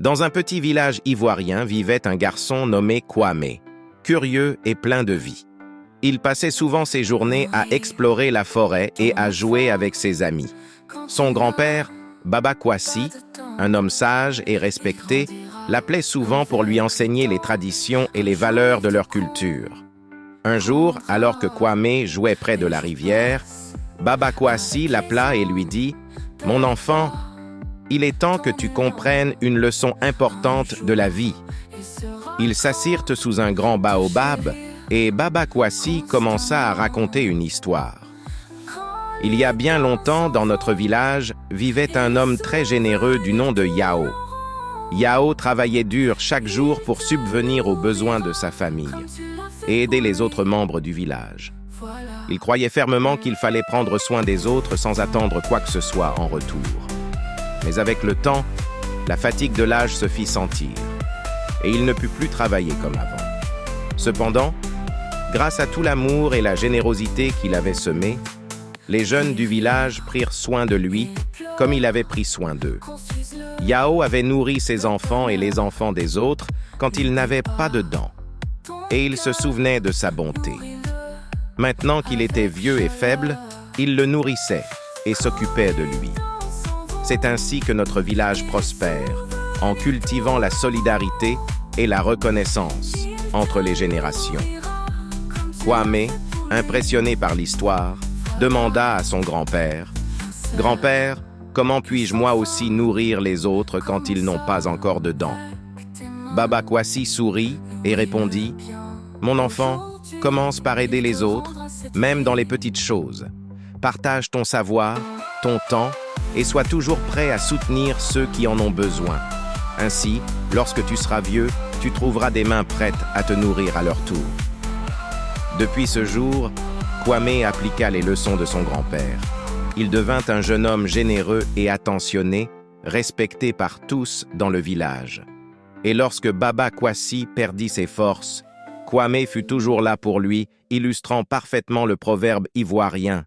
Dans un petit village ivoirien vivait un garçon nommé Kwame, curieux et plein de vie. Il passait souvent ses journées à explorer la forêt et à jouer avec ses amis. Son grand-père, Baba Kwasi, un homme sage et respecté, l'appelait souvent pour lui enseigner les traditions et les valeurs de leur culture. Un jour, alors que Kwame jouait près de la rivière, Baba Kwasi l'appela et lui dit « Mon enfant, il est temps que tu comprennes une leçon importante de la vie. » Ils s'assirent sous un grand baobab et Baba Kwasi commença à raconter une histoire. Il y a bien longtemps, dans notre village, vivait un homme très généreux du nom de Yao. Yao travaillait dur chaque jour pour subvenir aux besoins de sa famille et aider les autres membres du village. Il croyait fermement qu'il fallait prendre soin des autres sans attendre quoi que ce soit en retour. Mais avec le temps, la fatigue de l'âge se fit sentir et il ne put plus travailler comme avant. Cependant, grâce à tout l'amour et la générosité qu'il avait semé, les jeunes du village prirent soin de lui comme il avait pris soin d'eux. Yao avait nourri ses enfants et les enfants des autres quand il n'avait pas de dents, et il se souvenait de sa bonté. Maintenant qu'il était vieux et faible, il le nourrissait et s'occupait de lui. C'est ainsi que notre village prospère, en cultivant la solidarité et la reconnaissance entre les générations. Kwame, impressionné par l'histoire, demanda à son grand-père « Grand-père, comment puis-je moi aussi nourrir les autres quand ils n'ont pas encore de dents ?» Baba Kwasi sourit et répondit « Mon enfant, commence par aider les autres, même dans les petites choses. Partage ton savoir, ton temps, et sois toujours prêt à soutenir ceux qui en ont besoin. Ainsi, lorsque tu seras vieux, tu trouveras des mains prêtes à te nourrir à leur tour. » Depuis ce jour, Kwame appliqua les leçons de son grand-père. Il devint un jeune homme généreux et attentionné, respecté par tous dans le village. Et lorsque Baba Kwasi perdit ses forces, Kwame fut toujours là pour lui, illustrant parfaitement le proverbe ivoirien.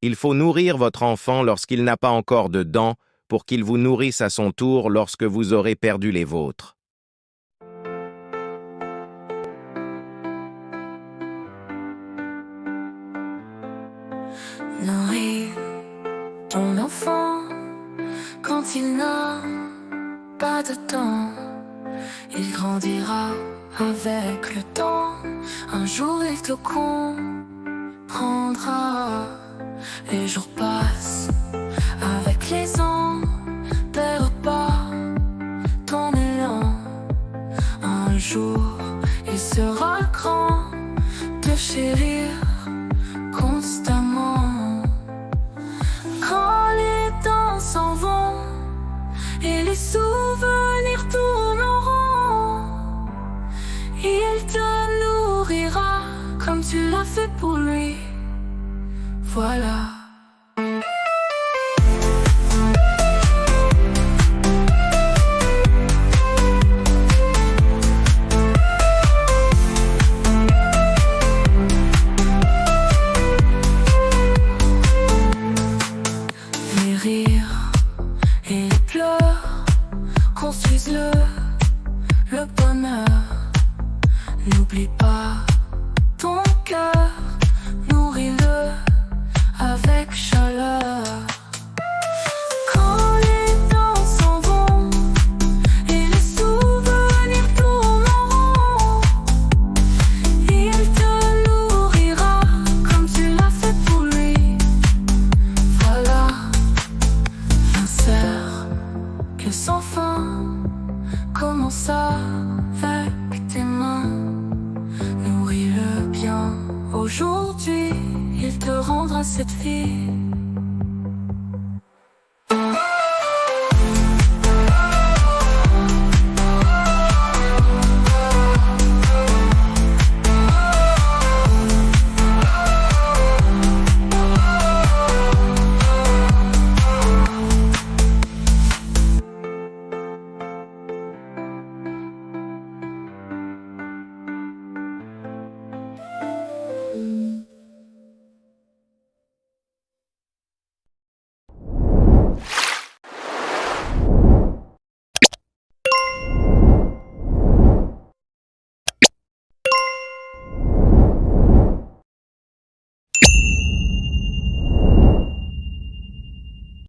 Il faut nourrir votre enfant lorsqu'il n'a pas encore de dents, pour qu'il vous nourrisse à son tour lorsque vous aurez perdu les vôtres. Nourrir ton enfant quand il n'a pas de temps. Il grandira avec le temps. Un jour il te comprendra. Les jours passent avec les ans. Perds pas ton élan. Un jour il sera grand, te chérir constamment. Quand les temps s'en vont et les souvenirs tourneront, il te nourrira comme tu l'as fait pour lui. Voilà. Les rires et les pleurs construisent le bonheur. N'oublie pas ton cœur, nourris-le avec chaleur. Quand les temps s'en vont et les souvenirs tourneront, il te nourrira comme tu l'as fait pour lui. Voilà un cercle sans fin, commence avec tes mains. Nourris-le bien aujourd'hui, il te rendra cette vie.